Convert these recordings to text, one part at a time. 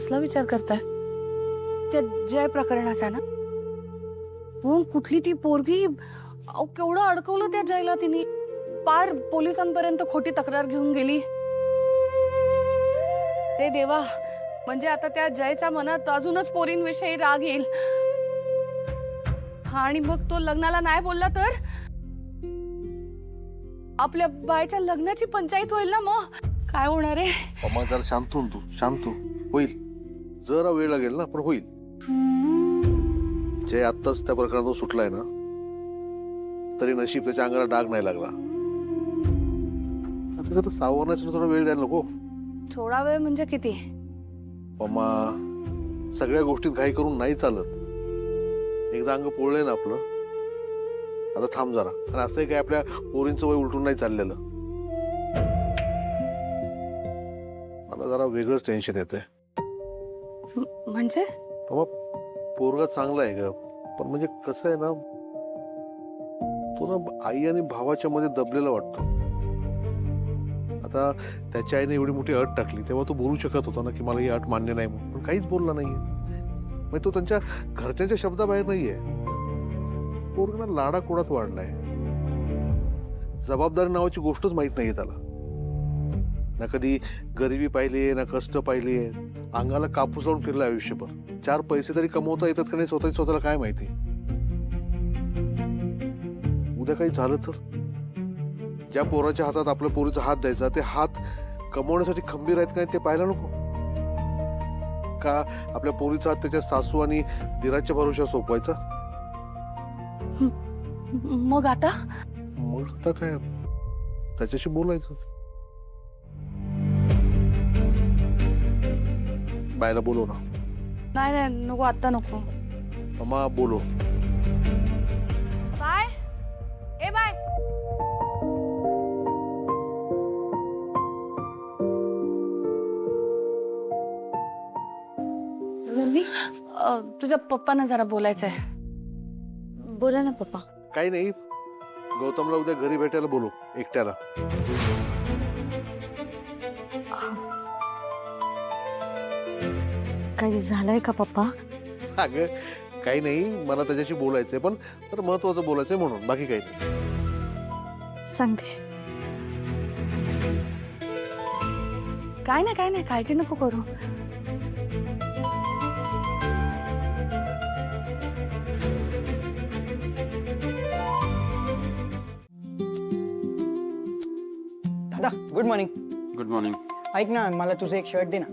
कसला विचार करताय? त्या जय प्रकरणाचा ना? पण कुठली ती पोरगी, अहो केवढं अडकवलं त्या जयला तिने, पार पोलिसांपर्यंत खोटी तक्रार घेऊन गेली. रे देवा, म्हणजे आता त्या जयच्या मनात अजूनच पोरींविषयी राग येईल. आणि मग तो लग्नाला नाही बोलला तर आपल्या बायच्या लग्नाची पंचायत होईल ना. मग काय होणार आहे? मग जरा शांत हो तू, शांत हो. होईल, जरा वेळ लागेल ना, पण होईल. जे आत्ताच त्या प्रकरणातून सुटलाय ना, तरी नशीब त्याच्या अंगाला डाग नाही लागला. आता जरा सावरण्यासाठी थोडा वेळ द्यायला नको? थोडा वेळ म्हणजे किती? पम्मा, सगळ्या गोष्टीत घाई करून नाही चालत. एकदा अंग पोळलंय ना आपलं, आता थांब जरा. आणि असंही काय आपल्या पोरींचं वय उलटून नाही चाललेलं. मला जरा वेगळंच टेन्शन येतंय. म्हणजे? पम्मा, पोरगा चांगला आहे ग, पण म्हणजे कसं आहे ना, तो ना आई आणि भावाच्या मध्ये दबलेला वाटतो. आता त्याच्या आईने एवढी मोठी अट टाकली, तेव्हा तो बोलू शकत होता ना की मला ही अट मान्य नाही म्हणून, पण काहीच बोलला नाहीये. म्हणजे तो त्यांच्या घरच्यांच्या शब्दाबाहेर नाहीये. पोरगा लाडाकोडात वाढलाय. जबाबदारी नावाची गोष्टच माहित नाहीये त्याला. ना कधी गरिबी पाहिलीये, ना कष्ट पाहिलीये. अंगाला कापूस लावून फिरला आयुष्यभर. 4 पैसे तरी कमवता येतात का नाही स्वतःला काय माहिती. उद्या काही झालं तर ज्या पोराच्या हातात आपल्या पोरीचा हात द्यायचा, ते हात कमवण्यासाठी खंबीर आहेत का नाही ते पाहायला नको का? आपल्या पोरीचा हात त्याच्या सासू आणि दिराच्या भरोशा सोपवायचा. मग आता? मग आता काय, त्याच्याशी बोलायचं. बायला बोलव ना. नाही नाही नको, आता नको. मम्मा बोलो. बाय. ए बाय. तुझ्या पप्पांना जरा बोलायचंय. बोला ना पप्पा. काही नाही, गौतमला उद्या घरी भेटायला बोलू एकट्याला. काही झालंय का पप्पा? अगं काही नाही, मला त्याच्याशी बोलायचंय, पण तर महत्वाचं बोलायचंय म्हणून, बाकी काही नाही. सांगते. काय नाही काळजी नको करू. दादा गुड मॉर्निंग. Good morning. ऐक ना, मला तुझं एक शर्ट दे ना.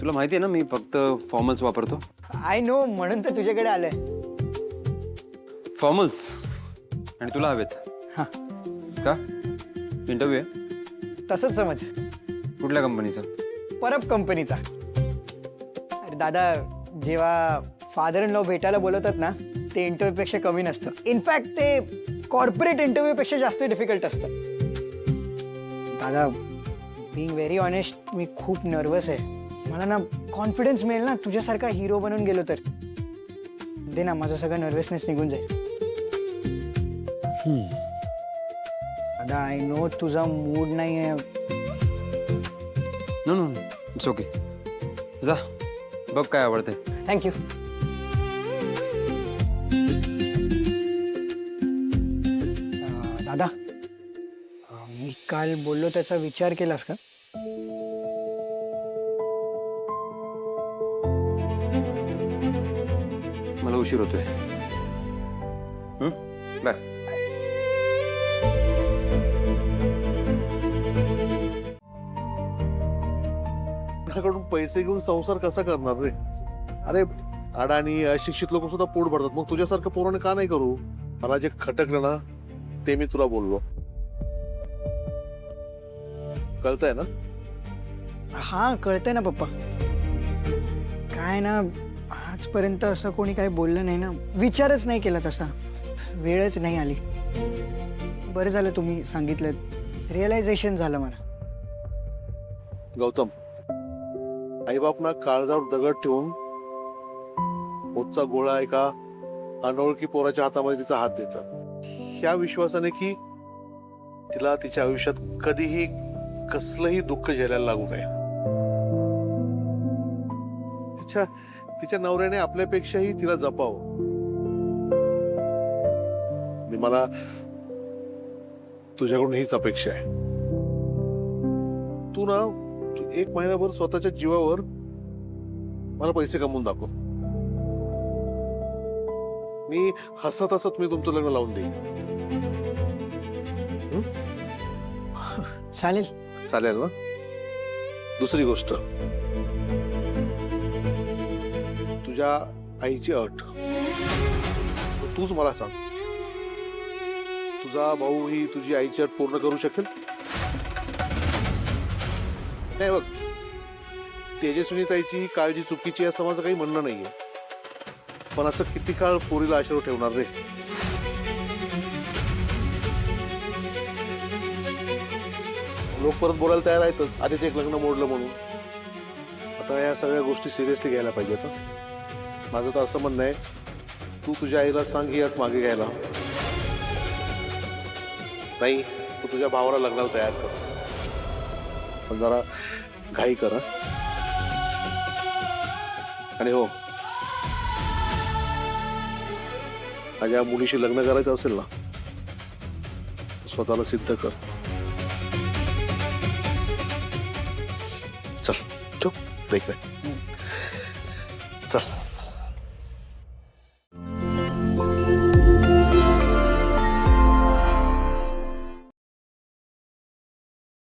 तुला माहिती आहे ना, मी फक्त फॉर्मल्स वापरतो. आय नो, म्हणून तर तुझ्याकडे आलोय. फॉर्मल्स आणि तुला हवेत हा, का? इंटरव्ह्यू आहे? तसंच समज. कुठल्या कंपनीचा? परब कंपनीचा. अरे दादा, जेव्हा फादर इन लॉ भेटायला बोलवतात ना, ते इंटरव्ह्यू पेक्षा कमी नसतं. इनफॅक्ट ते कॉर्पोरेट इंटरव्ह्यू पेक्षा जास्त डिफिकल्ट असतं. दादा, बिंग व्हेरी ऑनेस्ट, मी खूप नर्वस आहे. मला ना कॉन्फिडन्स मिळेल ना तुझ्यासारखा हिरो बनून गेलो तर. दे ना, माझं सगळं नर्वसनेस निघून जाईल. दादा, आय नो तुझा मूड नाही आहे. No no, it's okay. जा बघ काय आवडते. थँक्यू. दादा, मी काल बोललो त्याचा विचार केलास का? मला उशीर होतोय. बाय. कडून पैसे घेऊन संसार कसा करणार रे? अरे अडाणी अशिक्षित लोक सुद्धा पोट भरतात, मग तुझ्यासारखं पोराने का नाही करू? मला जे खटकलं ना ते मी तुला बोललो. कळतंय ना? हा, कळतंय ना पप्पा. काय ना, आजपर्यंत असं कोणी काही बोललं नाही ना, विचारच नाही केला तसा, वेळच नाही आली. बरं झालं तुम्ही सांगितलं, रिअलायझेशन झालं मला. गौतम, आईबाप ना काळजावर दगड ठेवून पोटचा गोळा एका अनोळखी पोराच्या हातामध्ये तिचा हात देतात, ह्या विश्वासाने की तिला तिच्या आयुष्यात कधीही कसलंही दुःख झेलायला लागू नये. तिच्या नवऱ्याने आपल्यापेक्षाही तिला जपावं. आणि मला तुझ्याकडून हीच अपेक्षा आहे. तू 1 महिनाभर स्वतःच्या जीवावर मला पैसे कमवून दाखव. मी हसत हसत मी तुमचं लग्न लावून देईन. चालेल. चालेल ना? दुसरी गोष्ट, तुझ्या आईची अट तूच मला सांग. तुझा भाऊ ही तुझी आईची अट पूर्ण करू शकेल? नाही बघ, तेजस्विनीताईची काळजी चुकीची असं माझं काही म्हणणं नाहीये, पण असं किती काळ पोरीला आश्रय ठेवणार रे? लोक परत बोलायला तयार आहेतच, आधीच एक लग्न मोडलं म्हणून. आता या सगळ्या गोष्टी सिरियसली घ्यायला पाहिजेत. माझं तर असं म्हणणं आहे, तू तुझ्या आईला सांग ही अट मागे घ्यायला. नाही तू तुझ्या भावाला लग्नाला तयार कर, पण जरा घाई कर. आणि हो, माझ्या मुलीशी लग्न करायचं असेल ना, स्वतःला सिद्ध कर. चल ठेव, देख चल.